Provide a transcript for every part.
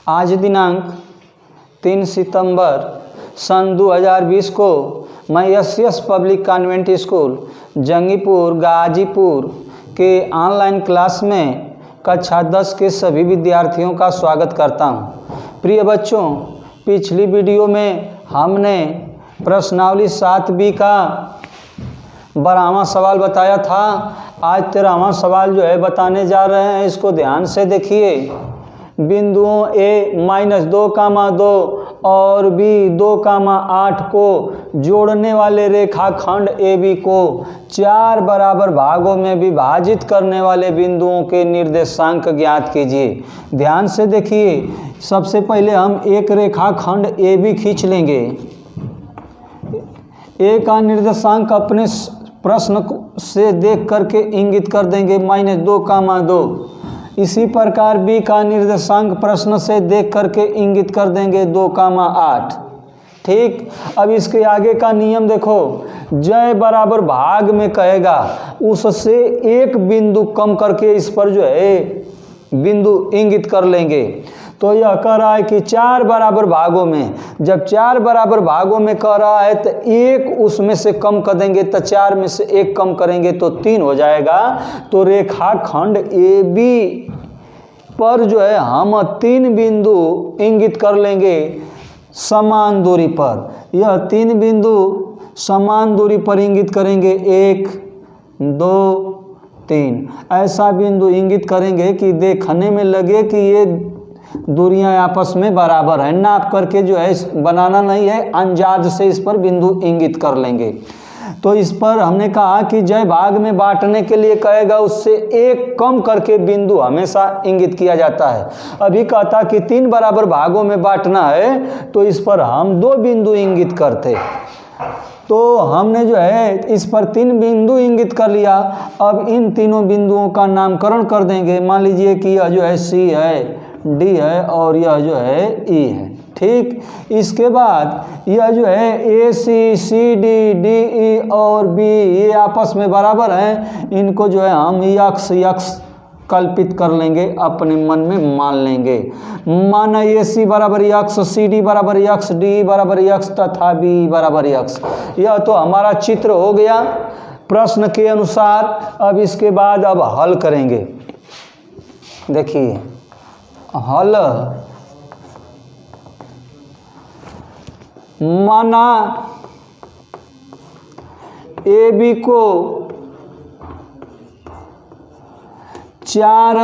आज दिनांक 3 सितंबर सन 2020 को मैं S public convent school Jangipur Ghazipur के ऑनलाइन क्लास में कक्षा 10 के सभी विद्यार्थियों का स्वागत करता हूं। प्रिय बच्चों, पिछली वीडियो में हमने प्रश्नावली 7B का 12वां सवाल बताया था। आज 13वां सवाल जो है बताने जा रहे हैं, इसको ध्यान से देखिए। बिंदुओं A-2, और B2, 8 को जोड़ने वाले रेखाखंड AB को 4 बराबर भागों में विभाजित करने वाले बिंदुओं के निर्देशांक ज्ञात कीजिए। ध्यान से देखिए, सबसे पहले हम एक रेखाखंड AB खींच लेंगे। A का निर्देशांक अपने प्रश्न से देख करके इंगित कर देंगे -2, इसी प्रकार B का निर्देशांक प्रश्न से देख करके इंगित कर देंगे 2, 8। ठीक। अब इसके आगे का नियम देखो, जय बराबर भाग में कहेगा उससे एक बिंदु कम करके इस पर जो है बिंदु इंगित कर लेंगे। तो यह कह रहा है कि 4 बराबर भागों में, जब 4 बराबर भागों में कह रहा है तो एक उसमें से कम कर देंगे, तो 4 में से एक कम करेंगे तो 3 हो जाएगा। तो रेखाखंड AB पर जो है हम 3 बिंदु इंगित कर लेंगे समान दूरी पर। यह 3 बिंदु समान दूरी पर इंगित करेंगे, 1, 2, 3। ऐसा बिंदु इंगित करेंगे कि देखने में लगे कि ये दूरियां आपस में बराबर है। नाप करके जो है बनाना नहीं है, अंदाज से इस पर बिंदु इंगित कर लेंगे। तो इस पर हमने कहा कि जय भाग में बांटने के लिए कहेगा उससे एक कम करके बिंदु हमेशा इंगित किया जाता है। अभी कहता कि 3 बराबर भागों में बांटना है, तो इस पर हम 2 बिंदु इंगित करते। तो हमने जो है इस पर 3 बिंदु इंगित कर लिया। अब इन तीनों बिंदुओं का नामकरण कर देंगे। मान लीजिए कि यह जो है C है, D है और यह जो है E है। ठीक। इसके बाद यह जो है AC, CD, DE और B ये आपस में बराबर हैं। इनको जो है हम यक्स कल्पित कर लेंगे, अपने मन में मान लेंगे। माना AC बराबर यक्स, CD बराबर यक्स, DE बराबर यक्स तथा B बराबर यक्स। यह तो हमारा चित्र हो गया प्रश्न के अनुसार। अब इसके बाद अब हल करेंगे। देखिए हल, माना AB को 4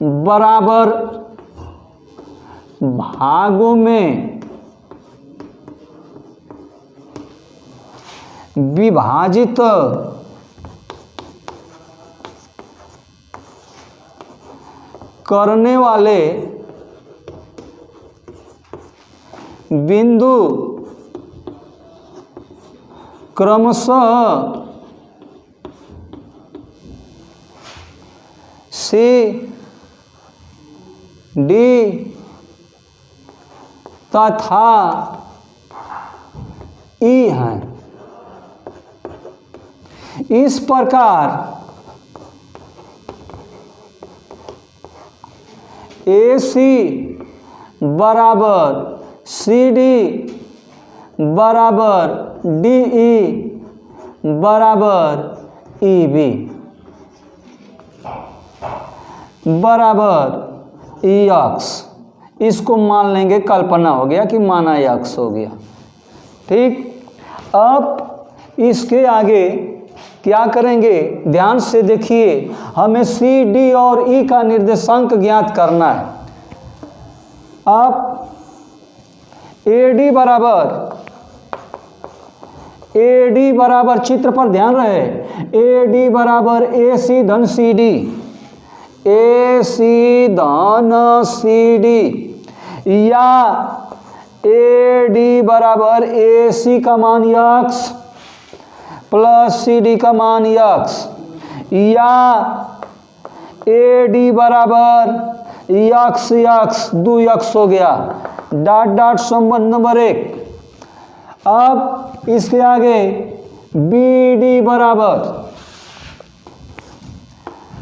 बराबर भागों में विभाजित करने वाले बिंदु क्रमशः C, D तथा E हैं। इस प्रकार AC बराबर CD बराबर DE बराबर EB बराबर यक्स। इसको मान लेंगे, कल्पना हो गया कि माना यक्स हो गया। ठीक। अब इसके आगे क्या करेंगे, ध्यान से देखिए। हमें C, D और E का निर्देशांक ज्ञात करना है। अब AD बराबर चित्र पर ध्यान रहे, AD बराबर AC धन CD, AC धन CD, या AD बराबर AC का मान यक्स प्लस CD का मान यक्स, या AD बराबर यक्स 2 यक्स हो गया। डॉट डॉट संबंध नंबर 1। अब इसके आगे BD बराबर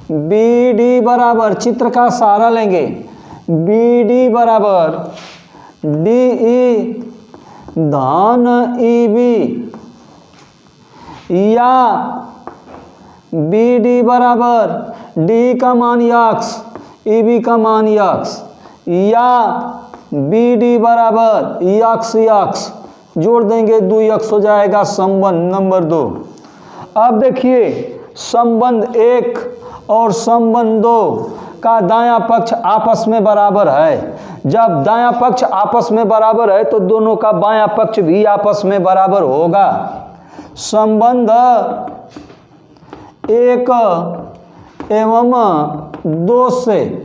बी डी बराबर, चित्र का सहारा लेंगे, बी डी बराबर डी ई धन ई बी, या बी डी बराबर डी का मान यक्स ई बी का मान यक्स, या बी डी बराबर यक्स यक्स, जोड़ देंगे 2 यक्स हो जाएगा संबंध नंबर 2। अब देखिए संबंध 1 और संबंध 2 का दायां पक्ष आपस में बराबर है। जब दायां पक्ष आपस में बराबर है तो दोनों का बायां पक्ष भी आपस में बराबर होगा। संबंध 1 एवं 2 से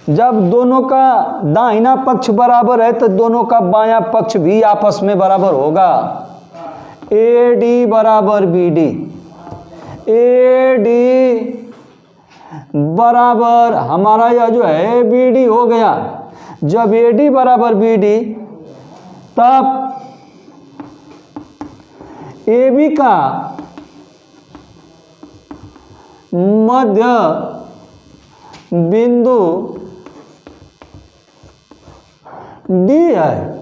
जब दोनों का दाहिना पक्ष बराबर है तो दोनों का बायां पक्ष भी आपस में बराबर होगा। ए डी बराबर बी डी, ए डी बराबर हमारा यह जो है बी डी हो गया। जब ए डी बराबर बी डी तब ए बी का मध्य बिंदु डी है।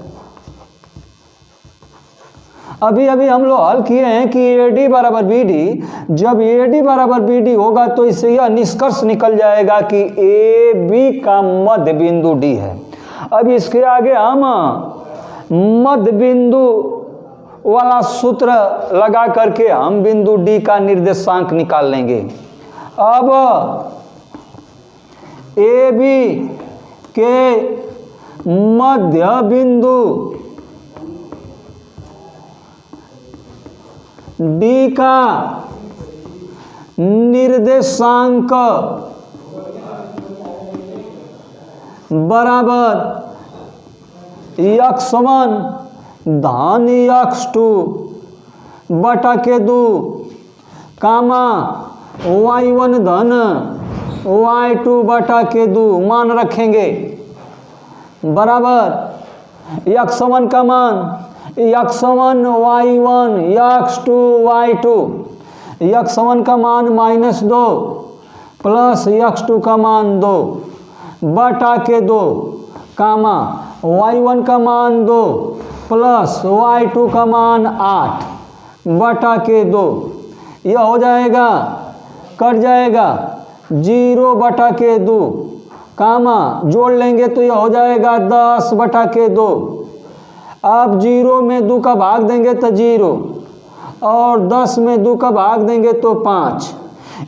अभी हम लोग हल किए हैं कि ए डी बराबर बी डी, जब ए डी बराबर बी डी होगा तो इससे यह निष्कर्ष निकल जाएगा कि ए बी का मध्य बिंदु डी है। अब इसके आगे हम मध्य बिंदु वाला सूत्र लगा करके हम बिंदु डी का निर्देशांक निकाल लेंगे। अब ए बी के मध्य बिंदु डी का निर्देशांक बराबर x1 धन x2 बटा के 2 कामा y1 धन y2 बटा के 2 मान रखेंगे बराबर x1 का मान x1 y1 x2 y2, x1 का मान -2 प्लस x2 का मान 2 बटा के 2 कामा y1 का मान 2 प्लस y2 का मान 8 बटा के 2, यह हो जाएगा कट जाएगा 0 बटा के 2 कामा जोड़ लेंगे तो यह हो जाएगा 10 बटा के 2। अब 0 में 2 का भाग देंगे तो 0 और 10 में 2 का भाग देंगे तो 5।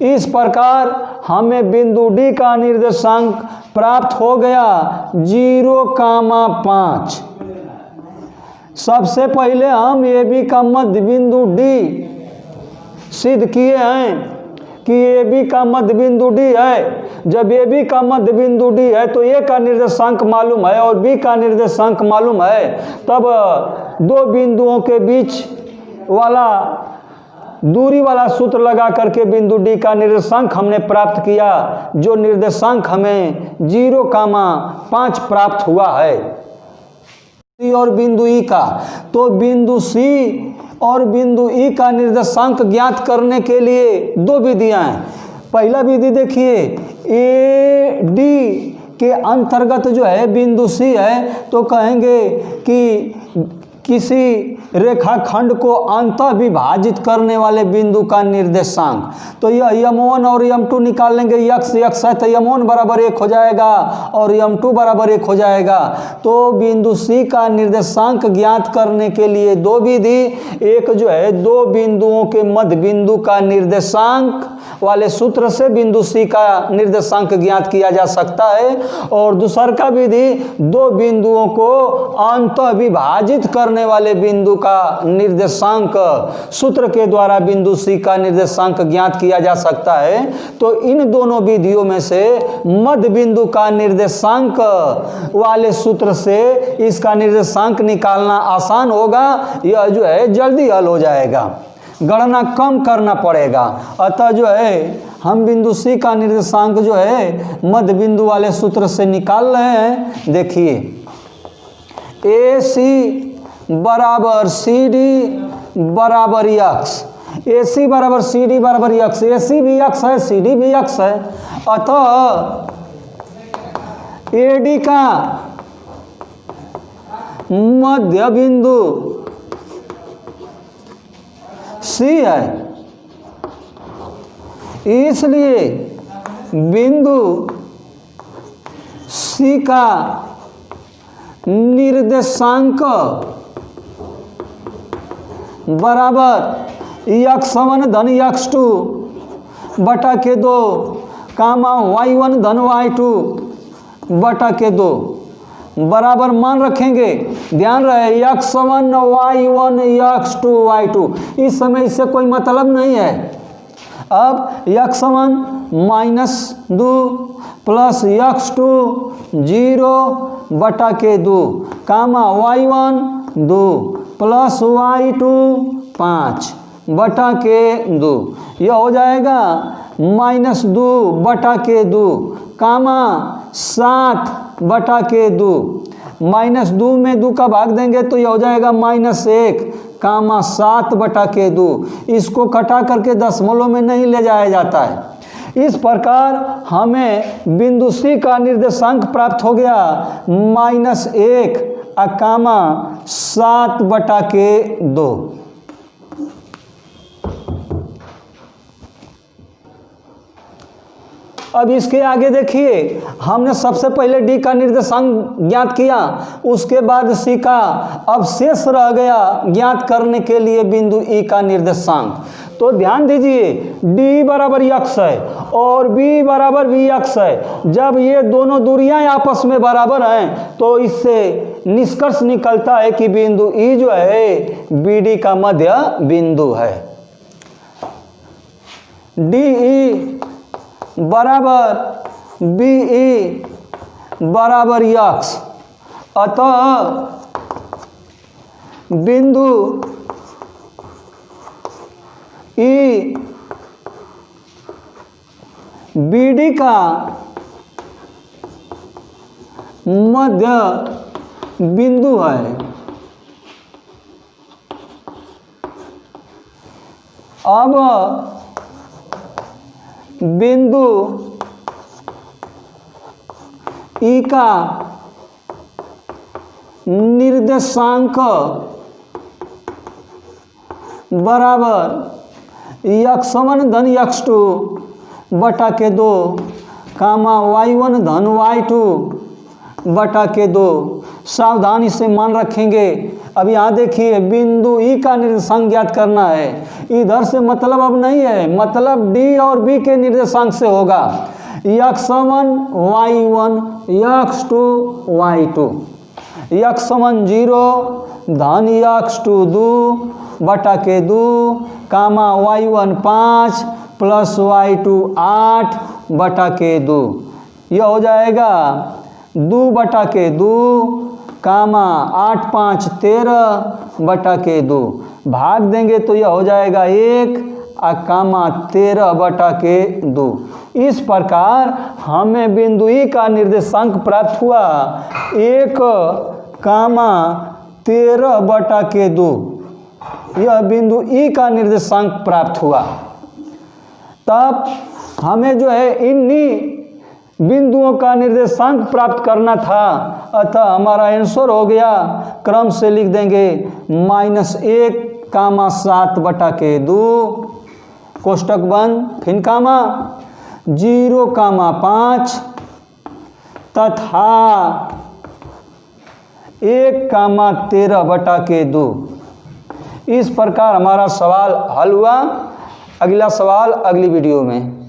इस प्रकार हमें बिंदु डी का निर्देशांक प्राप्त हो गया 0,5। सबसे पहले हम ए बी का मध्य बिंदु डी सिद्ध किए हैं कि ए बी का मध्य बिंदु डी है। जब ए बी का मध्य बिंदु डी है तो ए का निर्देशांक मालूम है और बी का निर्देशांक मालूम है, तब दो बिंदुओं के बीच वाला दूरी वाला सूत्र लगा करके बिंदु डी का निर्देशांक हमने प्राप्त किया, जो निर्देशांक हमें 0,5 प्राप्त हुआ है। सी और बिंदु ई का, तो बिंदु सी और बिंदु ई का निर्देशांक ज्ञात करने के लिए दो विधियां हैं। पहला विधि देखिए, ए डी के अंतर्गत जो है बिंदु सी है तो कहेंगे कि किसी रेखाखंड को अंतः विभाजित करने वाले बिंदु का निर्देशांक, तो यह m1 और m2 निकाल लेंगे। x है तो m1 बराबर 1 हो जाएगा और m2 बराबर 1 हो जाएगा। तो बिंदु C का निर्देशांक ज्ञात करने के लिए दो विधि, एक जो है दो बिंदुओं के मध्य बिंदु का निर्देशांक वाले सूत्र से बिंदु C का निर्देशांक ज्ञात किया जा सकता है, और दूसरा का विधि दो बिंदुओं को अंतः विभाजित करने वाले बिंदु का निर्देशांक सूत्र के द्वारा बिंदु C का निर्देशांक ज्ञात किया जा सकता है। तो इन दोनों विधियों में से मध्य बिंदु का निर्देशांक वाले सूत्र से इसका निर्देशांक निकालना आसान होगा, यह जो है जल्दी हल हो जाएगा, गणना कम करना पड़ेगा। अतः जो है हम बिंदु C का निर्देशांक जो है मध्य बिंदु वाले सूत्र से निकाल रहे हैं। देखिए, AC बराबर CD बराबर x, ए सी बराबर सी डी बराबर यक्स, ए सी भी यक्स है, सी डी भी यक्स है, अतः ए डी का मध्य बिंदु सी है, इसलिए बिंदु सी का निर्देशांक बराबर x1 धन x2 बटा के 2 कामा y1 धन y2 बटा के 2 बराबर मान रखेंगे। ध्यान रहे x1 y1 x2 y2, इस समय इससे कोई मतलब नहीं है। अब x1 -2 प्लस x2 0 बटा के 2 कामा y1 2 प्लस y2 5 बटा के 2, यह हो जाएगा -2 बटा के 2 कामा 7 बटा के 2, -2 में 2 का भाग देंगे तो यह हो जाएगा -1 कामा 7 बटा के 2। इसको कटा करके दशमलव में नहीं ले जाया जाता है। इस प्रकार हमें बिंदु सी का निर्देशांक प्राप्त हो गया -1 कामा 7 बटा के 2। अब इसके आगे देखिए, हमने सबसे पहले डी का निर्देशांक ज्ञात किया, उसके बाद सी का। अब शेष रह गया ज्ञात करने के लिए बिंदु ई का निर्देशांक। तो ध्यान दीजिए, डी बराबर यक्स है और बी बराबर वी यक्स है। जब ये दोनों दूरियां आपस में बराबर हैं तो इससे निष्कर्ष निकलता है कि बिंदु ई जो है बी डी का मध्य बिंदु है। डी ई बराबर बी ई बराबर यक्स, अतः बिंदु ई बी डी का मध्य बिंदु है। अब बिंदु ई का निर्देशांक बराबर x1 धन x2 बटा के 2 कामा y1 धन y2 बटा के 2। सावधानी से मान रखेंगे। अब यहाँ देखिए, बिंदु ई का निर्देशांक ज्ञात करना है। इधर से मतलब अब नहीं है, मतलब डी और बी के निर्देशांक से होगा। x1 y1 x2 y2, x1 0 धन x2 2 बटा के 2 कामा y1 5 प्लस y2 8 बटा के 2, यह हो जाएगा 2 बटा के 2 कामा 8 5 13 बटा के 2। भाग देंगे तो यह हो जाएगा 1 कामा 13 बटा के 2। इस प्रकार हमें बिंदु ई का निर्देशांक प्राप्त हुआ 1 कामा 13 बटा के 2। यह बिंदु ई का निर्देशांक प्राप्त हुआ। तब हमें जो है इन्हीं बिंदुओं का निर्देशांक प्राप्त करना था, अतः हमारा आंसर हो गया। क्रम से लिख देंगे -1 कामा 7 बटा के 2 कोष्टक बंद, फिर कामा 0 कामा 5 तथा 1 कामा 13 बटा के 2। इस प्रकार हमारा सवाल हल हुआ। अगला सवाल अगली वीडियो में।